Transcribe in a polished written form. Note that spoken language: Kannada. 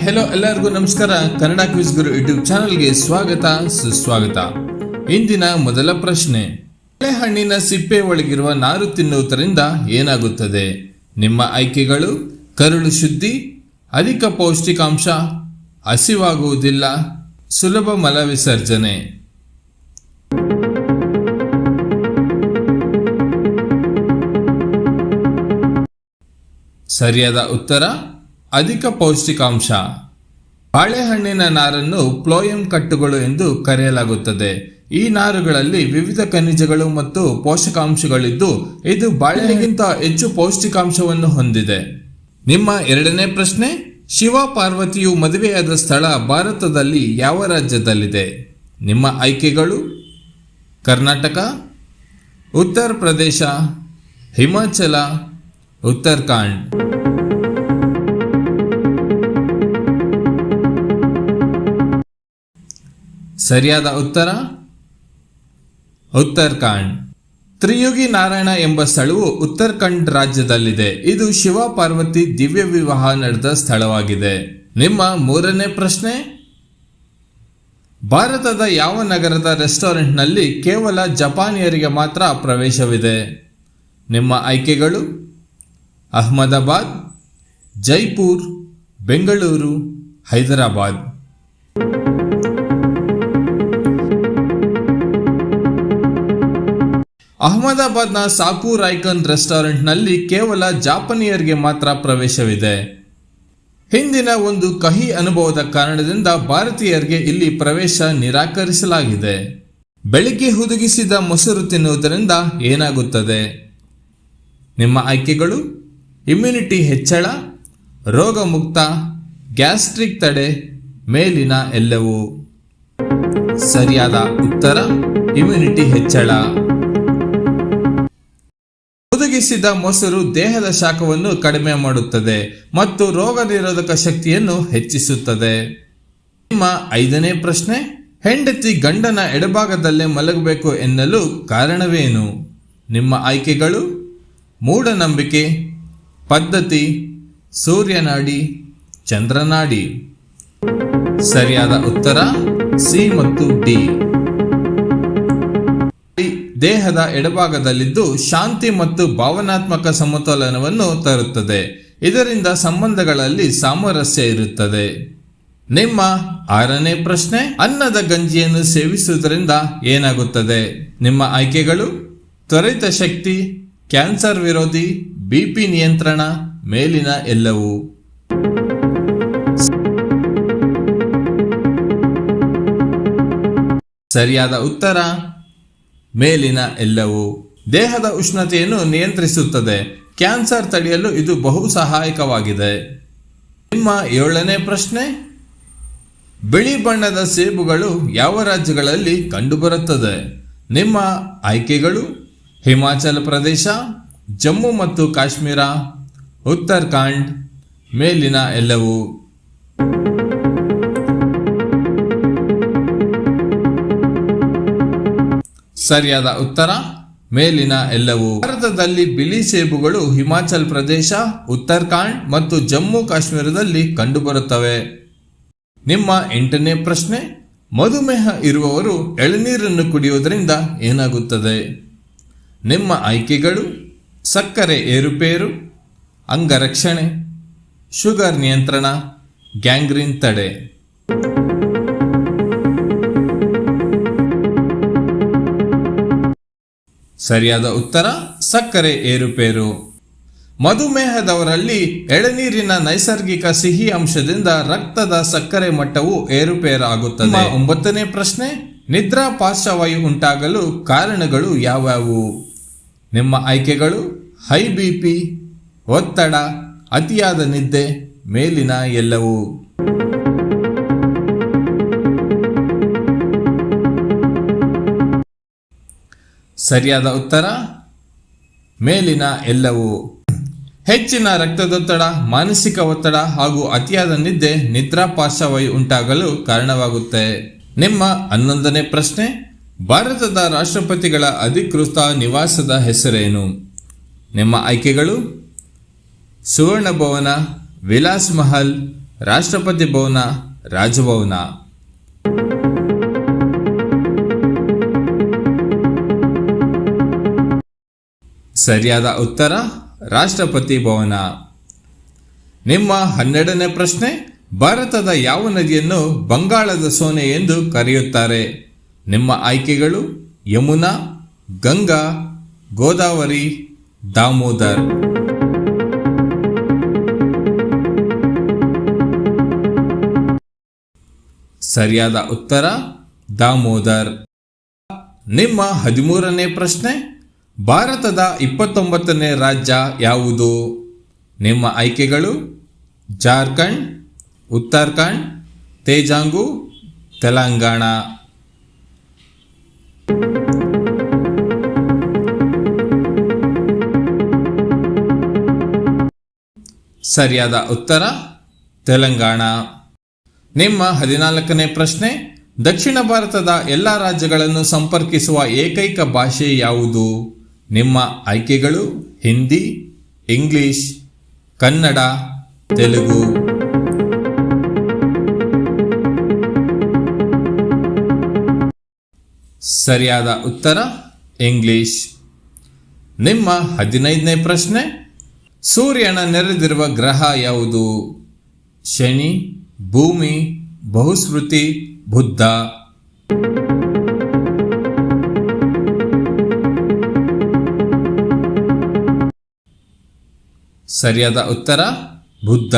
ಹೆಲೋ ಎಲ್ಲರಿಗೂ ನಮಸ್ಕಾರ. ಕನ್ನಡ ಕ್ವಿಜ್ ಗುರು ಯೂಟ್ಯೂಬ್ ಚಾನಲ್ಗೆ ಸ್ವಾಗತ ಸುಸ್ವಾಗತ. ಇಂದಿನ ಮೊದಲ ಪ್ರಶ್ನೆ, ಬಾಳೆಹಣ್ಣಿನ ಸಿಪ್ಪೆ ಒಳಗಿರುವ ನಾರು ತಿನ್ನುವುದರಿಂದ ಏನಾಗುತ್ತದೆ? ನಿಮ್ಮ ಆಯ್ಕೆಗಳು: ಕರುಳು ಶುದ್ಧಿ, ಅಧಿಕ ಪೌಷ್ಟಿಕಾಂಶ, ಹಸಿವಾಗುವುದಿಲ್ಲ, ಸುಲಭ ಮಲ ವಿಸರ್ಜನೆ. ಸರಿಯಾದ ಉತ್ತರ ಅಧಿಕ ಪೌಷ್ಟಿಕಾಂಶ. ಬಾಳೆಹಣ್ಣಿನ ನಾರನ್ನು ಫ್ಲೋಯಂ ಕಟ್ಟುಗಳು ಎಂದು ಕರೆಯಲಾಗುತ್ತದೆ. ಈ ನಾರುಗಳಲ್ಲಿ ವಿವಿಧ ಖನಿಜಗಳು ಮತ್ತು ಪೋಷಕಾಂಶಗಳಿದ್ದು ಇದು ಬಾಳೆಹಣ್ಣಿಗಿಂತ ಹೆಚ್ಚು ಪೌಷ್ಟಿಕಾಂಶವನ್ನು ಹೊಂದಿದೆ. ನಿಮ್ಮ ಎರಡನೇ ಪ್ರಶ್ನೆ, ಶಿವ ಪಾರ್ವತಿಯು ಮದುವೆಯಾದ ಸ್ಥಳ ಭಾರತದಲ್ಲಿ ಯಾವ ರಾಜ್ಯದಲ್ಲಿದೆ? ನಿಮ್ಮ ಆಯ್ಕೆಗಳು: ಕರ್ನಾಟಕ, ಉತ್ತರ ಪ್ರದೇಶ, ಹಿಮಾಚಲ, ಉತ್ತರಾಖಂಡ್. ಸರಿಯಾದ ಉತ್ತರ ಉತ್ತರಾಖಂಡ್. ತ್ರಿಯುಗಿ ನಾರಾಯಣ ಎಂಬ ಸ್ಥಳವು ಉತ್ತರಾಖಂಡ್ ರಾಜ್ಯದಲ್ಲಿದೆ. ಇದು ಶಿವ ಪಾರ್ವತಿ ದಿವ್ಯ ವಿವಾಹ ನಡೆದ ಸ್ಥಳವಾಗಿದೆ. ನಿಮ್ಮ ಮೂರನೇ ಪ್ರಶ್ನೆ, ಭಾರತದ ಯಾವ ನಗರದ ರೆಸ್ಟೋರೆಂಟ್ನಲ್ಲಿ ಕೇವಲ ಜಪಾನಿಯರಿಗೆ ಮಾತ್ರ ಪ್ರವೇಶವಿದೆ? ನಿಮ್ಮ ಆಯ್ಕೆಗಳು: ಅಹಮದಾಬಾದ್, ಜೈಪುರ್, ಬೆಂಗಳೂರು, ಹೈದರಾಬಾದ್. ಅಹಮದಾಬಾದ್ನ ಸಾಕೂರ್ ಐಕಾನ್ ರೆಸ್ಟೋರೆಂಟ್ನಲ್ಲಿ ಕೇವಲ ಜಾಪನೀಯರಿಗೆ ಮಾತ್ರ ಪ್ರವೇಶವಿದೆ. ಹಿಂದಿನ ಒಂದು ಕಹಿ ಅನುಭವದ ಕಾರಣದಿಂದ ಭಾರತೀಯರಿಗೆ ಇಲ್ಲಿ ಪ್ರವೇಶ ನಿರಾಕರಿಸಲಾಗಿದೆ. ಬೆಳಿಗ್ಗೆ ಹುದುಗಿಸಿದ ಮೊಸರು ತಿನ್ನುವುದರಿಂದ ಏನಾಗುತ್ತದೆ? ನಿಮ್ಮ ಆಯ್ಕೆಗಳು: ಇಮ್ಯುನಿಟಿ ಹೆಚ್ಚಳ, ರೋಗ ಮುಕ್ತ, ಗ್ಯಾಸ್ಟ್ರಿಕ್ ತಡೆ, ಮೇಲಿನ ಎಲ್ಲವೂ. ಸರಿಯಾದ ಉತ್ತರ ಇಮ್ಯುನಿಟಿ ಹೆಚ್ಚಳ. ಹುದುಗಿಸಿದ ಮೊಸರು ದೇಹದ ಶಾಖವನ್ನು ಕಡಿಮೆ ಮಾಡುತ್ತದೆ ಮತ್ತು ರೋಗ ನಿರೋಧಕ ಶಕ್ತಿಯನ್ನು ಹೆಚ್ಚಿಸುತ್ತದೆ. ನಿಮ್ಮ ಐದನೇ ಪ್ರಶ್ನೆ, ಹೆಂಡತಿ ಗಂಡನ ಎಡಭಾಗದಲ್ಲೇ ಮಲಗಬೇಕು ಎನ್ನಲು ಕಾರಣವೇನು? ನಿಮ್ಮ ಆಯ್ಕೆಗಳು: ಮೂಢನಂಬಿಕೆ, ಪದ್ಧತಿ, ಸೂರ್ಯನಾಡಿ, ಚಂದ್ರನಾಡಿ. ಸರಿಯಾದ ಉತ್ತರ ಸಿ ಮತ್ತು ಡಿ. ದೇಹದ ಎಡಭಾಗದಲ್ಲಿದ್ದು ಶಾಂತಿ ಮತ್ತು ಭಾವನಾತ್ಮಕ ಸಮತೋಲನವನ್ನು ತರುತ್ತದೆ. ಇದರಿಂದ ಸಂಬಂಧಗಳಲ್ಲಿ ಸಾಮರಸ್ಯ ಇರುತ್ತದೆ. ನಿಮ್ಮ ಆರನೇ ಪ್ರಶ್ನೆ, ಅನ್ನದ ಗಂಜಿಯನ್ನು ಸೇವಿಸುವುದರಿಂದ ಏನಾಗುತ್ತದೆ? ನಿಮ್ಮ ಆಯ್ಕೆಗಳು: ತ್ವರಿತ ಶಕ್ತಿ, ಕ್ಯಾನ್ಸರ್ ವಿರೋಧಿ, ಬಿಪಿ ನಿಯಂತ್ರಣ, ಮೇಲಿನ ಎಲ್ಲವೂ. ಸರಿಯಾದ ಉತ್ತರ ಮೇಲಿನ ಎಲ್ಲವೂ. ದೇಹದ ಉಷ್ಣತೆಯನ್ನು ನಿಯಂತ್ರಿಸುತ್ತದೆ. ಕ್ಯಾನ್ಸರ್ ತಡೆಯಲು ಇದು ಬಹು ಸಹಾಯಕವಾಗಿದೆ. ನಿಮ್ಮ ಏಳನೇ ಪ್ರಶ್ನೆ, ಬಿಳಿ ಬಣ್ಣದ ಸೇಬುಗಳು ಯಾವ ರಾಜ್ಯಗಳಲ್ಲಿ ಕಂಡುಬರುತ್ತದೆ? ನಿಮ್ಮ ಆಯ್ಕೆಗಳು: ಹಿಮಾಚಲ ಪ್ರದೇಶ, ಜಮ್ಮು ಮತ್ತು ಕಾಶ್ಮೀರ, ಉತ್ತರಾಖಂಡ್, ಮೇಲಿನ ಎಲ್ಲವೂ. ಸರಿಯಾದ ಉತ್ತರ ಮೇಲಿನ ಎಲ್ಲವೂ. ಭಾರತದಲ್ಲಿ ಬಿಳಿ ಸೇಬುಗಳು ಹಿಮಾಚಲ ಪ್ರದೇಶ, ಉತ್ತರಾಖಂಡ್ ಮತ್ತು ಜಮ್ಮು ಕಾಶ್ಮೀರದಲ್ಲಿ ಕಂಡುಬರುತ್ತವೆ. ನಿಮ್ಮ ಎಂಟನೇ ಪ್ರಶ್ನೆ, ಮಧುಮೇಹ ಇರುವವರು ಎಳನೀರನ್ನು ಕುಡಿಯುವುದರಿಂದ ಏನಾಗುತ್ತದೆ? ನಿಮ್ಮ ಆಯ್ಕೆಗಳು: ಸಕ್ಕರೆ ಏರುಪೇರು, ಅಂಗರಕ್ಷಣೆ, ಶುಗರ್ ನಿಯಂತ್ರಣ, ಗ್ಯಾಂಗ್ರೀನ್ ತಡೆ. ಸರಿಯಾದ ಉತ್ತರ ಸಕ್ಕರೆ ಏರುಪೇರು. ಮಧುಮೇಹದವರಲ್ಲಿ ಎಳನೀರಿನ ನೈಸರ್ಗಿಕ ಸಿಹಿ ಅಂಶದಿಂದ ರಕ್ತದ ಸಕ್ಕರೆ ಮಟ್ಟವು ಏರುಪೇರಾಗುತ್ತದೆ. ಒಂಬತ್ತನೇ ಪ್ರಶ್ನೆ, ನಿದ್ರಾ ಪಾರ್ಶ್ವವಾಯು ಉಂಟಾಗಲು ಕಾರಣಗಳು ಯಾವ್ಯಾವು? ನಿಮ್ಮ ಆಯ್ಕೆಗಳು: ಹೈ ಬಿಪಿ, ಒತ್ತಡ, ಅತಿಯಾದ ನಿದ್ದೆ, ಮೇಲಿನ ಎಲ್ಲವೂ. ಸರಿಯಾದ ಉತ್ತರ ಮೇಲಿನ ಎಲ್ಲವೂ. ಹೆಚ್ಚಿನ ರಕ್ತದೊತ್ತಡ, ಮಾನಸಿಕ ಒತ್ತಡ ಹಾಗೂ ಅತಿಯಾದ ನಿದ್ದೆ ನಿದ್ರಾ ಪಾರ್ಶ್ವವಾಯು ಉಂಟಾಗಲು ಕಾರಣವಾಗುತ್ತೆ. ನಿಮ್ಮ 11ನೇ ಪ್ರಶ್ನೆ, ಭಾರತದ ರಾಷ್ಟ್ರಪತಿಗಳ ಅಧಿಕೃತ ನಿವಾಸದ ಹೆಸರೇನು? ನಿಮ್ಮ ಆಯ್ಕೆಗಳು: ಸುವರ್ಣ ಭವನ, ವಿಲಾಸ್ ಮಹಲ್, ರಾಷ್ಟ್ರಪತಿ ಭವನ, ರಾಜಭವನ? ಸರಿಯಾದ ಉತ್ತರ ರಾಷ್ಟ್ರಪತಿ ಭವನ. ನಿಮ್ಮ 12ನೇ ಪ್ರಶ್ನೆ, ಭಾರತದ ಯಾವ ನದಿಯನ್ನು ಬಂಗಾಳದ ಸೋನೆ ಎಂದು ಕರೆಯುತ್ತಾರೆ? ನಿಮ್ಮ ಆಯ್ಕೆಗಳು ಯಮುನಾ, ಗಂಗಾ, ಗೋದಾವರಿ, ದಾಮೋದರ್. ಸರಿಯಾದ ಉತ್ತರ ದಾಮೋದರ್. ನಿಮ್ಮ 13ನೇ ಪ್ರಶ್ನೆ, ಭಾರತದ 29ನೇ ರಾಜ್ಯ ಯಾವುದು? ನಿಮ್ಮ ಆಯ್ಕೆಗಳು ಜಾರ್ಖಂಡ್, ಉತ್ತರಾಖಂಡ್, ತೇಜಾಂಗು, ತೆಲಂಗಾಣ. ಸರಿಯಾದ ಉತ್ತರ ತೆಲಂಗಾಣ. ನಿಮ್ಮ 14ನೇ ಪ್ರಶ್ನೆ, ದಕ್ಷಿಣ ಭಾರತದ ಎಲ್ಲ ರಾಜ್ಯಗಳನ್ನು ಸಂಪರ್ಕಿಸುವ ಏಕೈಕ ಭಾಷೆ ಯಾವುದು? ನಿಮ್ಮ ಆಯ್ಕೆಗಳು ಹಿಂದಿ, ಇಂಗ್ಲಿಷ್, ಕನ್ನಡ, ತೆಲುಗು. ಸರಿಯಾದ ಉತ್ತರ ಇಂಗ್ಲಿಷ್. ನಿಮ್ಮ 15ನೇ ಪ್ರಶ್ನೆ, ಸೂರ್ಯನ ನೆರೆದಿರುವ ಗ್ರಹ ಯಾವುದು? ಶನಿ, ಭೂಮಿ, ಬಹುಸ್ಮೃತಿ, ಬುದ್ಧ. ಸರಿಯಾದ ಉತ್ತರ ಬುದ್ಧ.